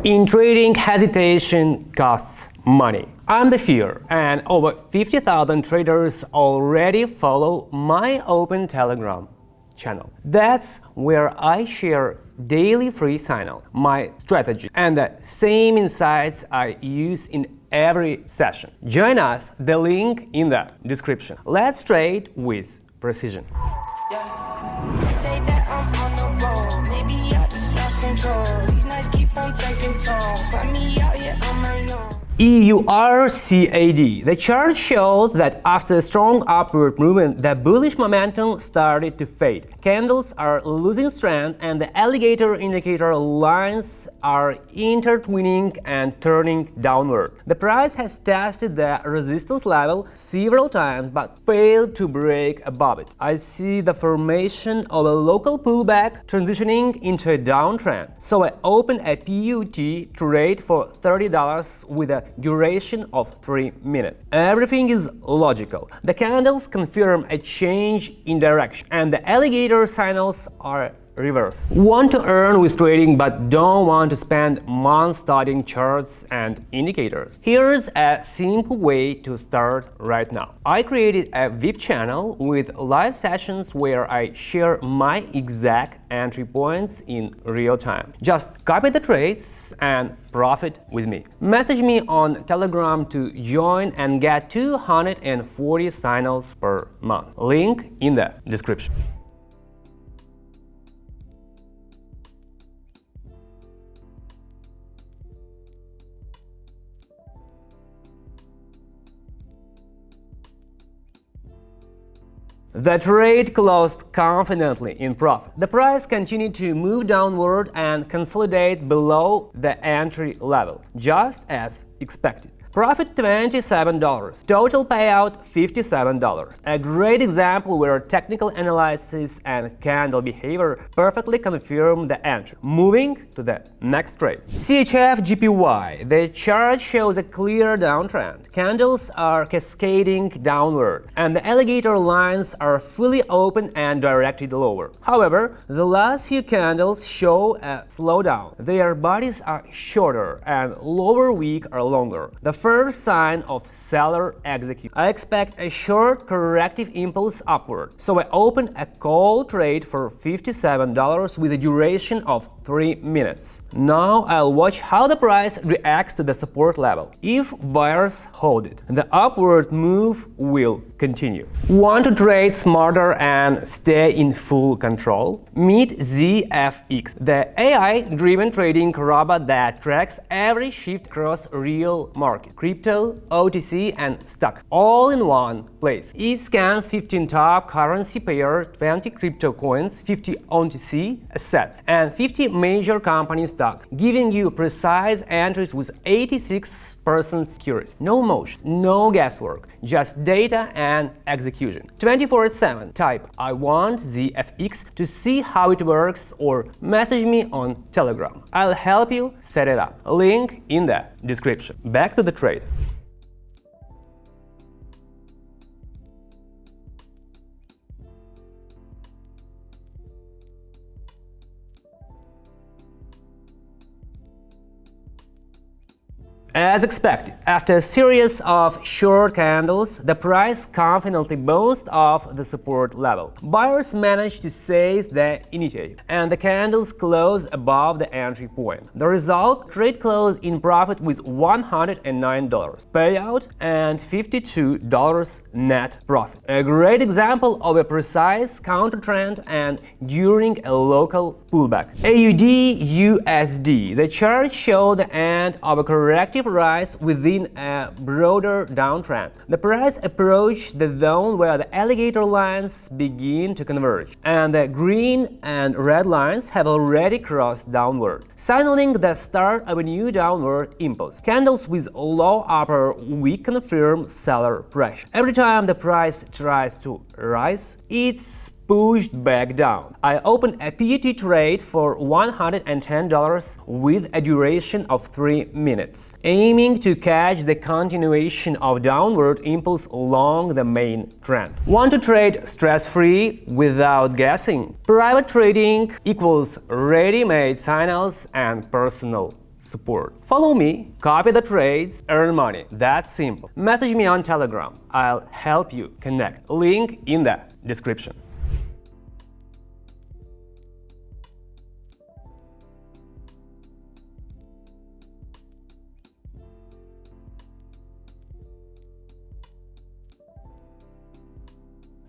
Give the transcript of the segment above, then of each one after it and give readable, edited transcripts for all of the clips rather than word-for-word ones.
In trading, hesitation costs money. I'm the Fear, and over 50,000 traders already follow my open Telegram channel. That's where I share daily free signal, my strategy, and the same insights I use in every session. Join us, the link in the description. Let's trade with precision. They say that I'm on the road, maybe I just lost control. These nights keep on taking toll, find me out here on my own. EURCAD. The chart showed that after a strong upward movement, the bullish momentum started to fade. Candles are losing strength and the alligator indicator lines are intertwining and turning downward. The price has tested the resistance level several times but failed to break above it. I see the formation of a local pullback transitioning into a downtrend. So I opened a PUT trade for $30 with a duration of 3 minutes. Everything is logical. The candles confirm a change in direction and the alligator signals are reversed. Want to earn with trading but don't want to spend months studying charts and indicators? Here's a simple way to start right now. I created a VIP channel with live sessions where I share my exact entry points in real time. Just copy the trades and profit with me. Message me on Telegram to join and get 240 signals per month. Link in the description. The trade closed confidently in profit. The price continued to move downward and consolidate below the entry level, just as expected. Profit $27, total payout $57. A great example where technical analysis and candle behavior perfectly confirm the entry. Moving to the next trade. CHF GPY. The chart shows a clear downtrend. Candles are cascading downward, and the alligator lines are fully open and directed lower. However, the last few candles show a slowdown. Their bodies are shorter and lower wick are longer. The first sign of seller execution. I expect a short corrective impulse upward, so I opened a call trade for $57 with a duration of 3 minutes. Now I'll watch how the price reacts to the support level. If buyers hold it, the upward move will continue. Want to trade smarter and stay in full control? Meet ZFX, the AI-driven trading robot that tracks every shift across real market, crypto, OTC, and stocks, all in one place. It scans 15 top currency pair, 20 crypto coins, 50 OTC assets, and 50 major company stocks, giving you precise entries with 86% accuracy. No motion, no guesswork, just data and execution. 24/7. Type "I want ZFX" to see how it works or message me on Telegram. I'll help you set it up. Link in the description. Back to the trade. As expected, after a series of short candles, the price confidently bounced off the support level. Buyers managed to seize the initiative, and the candles closed above the entry point. The result: trade closed in profit with $109 payout and $52 net profit. A great example of a precise counter trend and during a local pullback. AUD USD. The chart showed the end of a corrective rise within a broader downtrend. The price approached the zone where the alligator lines begin to converge, and the green and red lines have already crossed downward, signaling the start of a new downward impulse. Candles with low upper wick confirm seller pressure. Every time the price tries to rise, it's pushed back down. I opened a PUT trade for $110 with a duration of 3 minutes, aiming to catch the continuation of downward impulse along the main trend. Want to trade stress-free without guessing? Private trading equals ready-made signals and personal support. Follow me, copy the trades, earn money. That's simple. Message me on Telegram. I'll help you connect. Link in the description.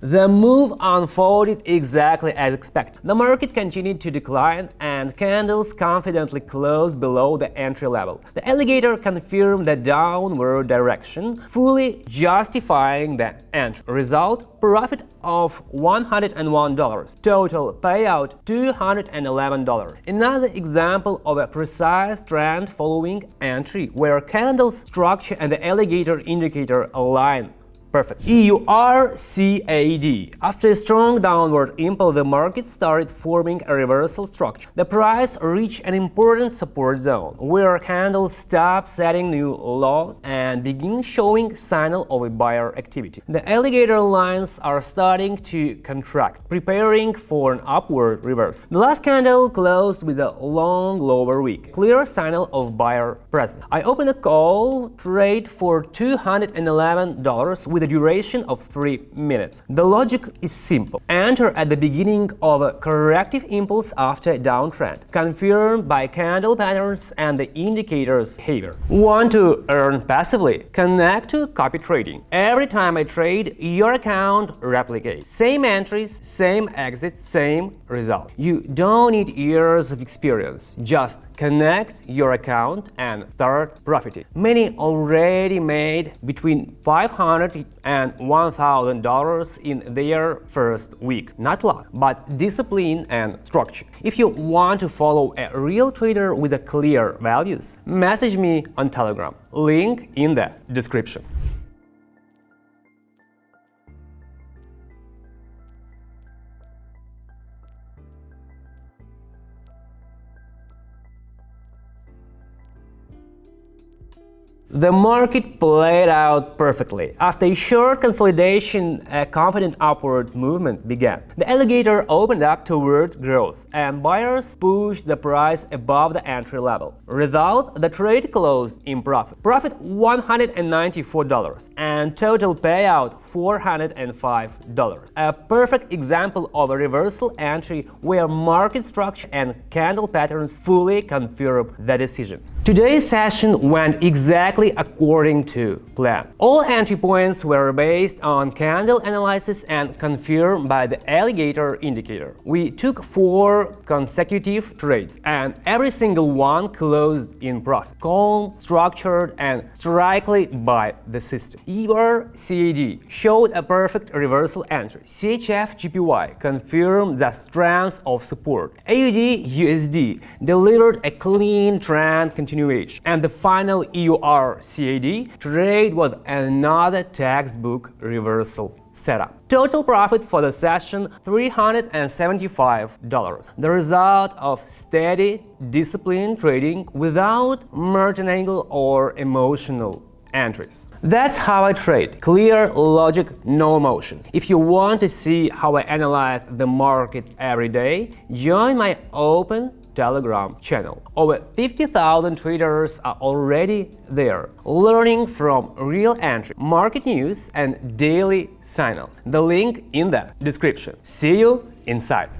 The move unfolded exactly as expected. The market continued to decline and candles confidently closed below the entry level. The alligator confirmed the downward direction, fully justifying the entry. Result: profit of $101. Total payout $211. Another example of a precise trend following entry where candles structure and the alligator indicator align. Perfect. EURCAD. After a strong downward impulse, the market started forming a reversal structure. The price reached an important support zone, where candles stopped setting new lows and begin showing signal of a buyer activity. The alligator lines are starting to contract, preparing for an upward reverse. The last candle closed with a long lower wick, clear signal of buyer presence. I opened a call trade for $211 with a duration of 3 minutes. The logic is simple. Enter at the beginning of a corrective impulse after a downtrend, confirmed by candle patterns and the indicator's behavior. Want to earn passively? Connect to copy trading. Every time I trade, your account replicates. Same entries, same exits, same result. You don't need years of experience. Just connect your account and start profiting. Many already made between $500 and $1,000 in their first week. Not luck, but discipline and structure. If you want to follow a real trader with a clear values, message me on Telegram. Link in the description. The market played out perfectly. After a short consolidation, a confident upward movement began. The alligator opened up toward growth, and buyers pushed the price above the entry level. Result: the trade closed in profit. Profit $194 and total payout $405. A perfect example of a reversal entry where market structure and candle patterns fully confirm the decision. Today's session went exactly according to plan. All entry points were based on candle analysis and confirmed by the alligator indicator. We took 4 consecutive trades, and every single one closed in profit. Calm, structured, and strictly by the system. EURCAD showed a perfect reversal entry. CHF JPY confirmed the strength of support. AUD USD delivered a clean trend continuation. And the final EURCAD trade was another textbook reversal setup. Total profit for the session $375. The result of steady, disciplined trading without margin angle or emotional entries. That's how I trade. Clear logic, no emotion. If you want to see how I analyze the market every day, join my open Telegram channel. Over 50,000 traders are already there, learning from real entry, market news, and daily signals. The link in the description. See you inside.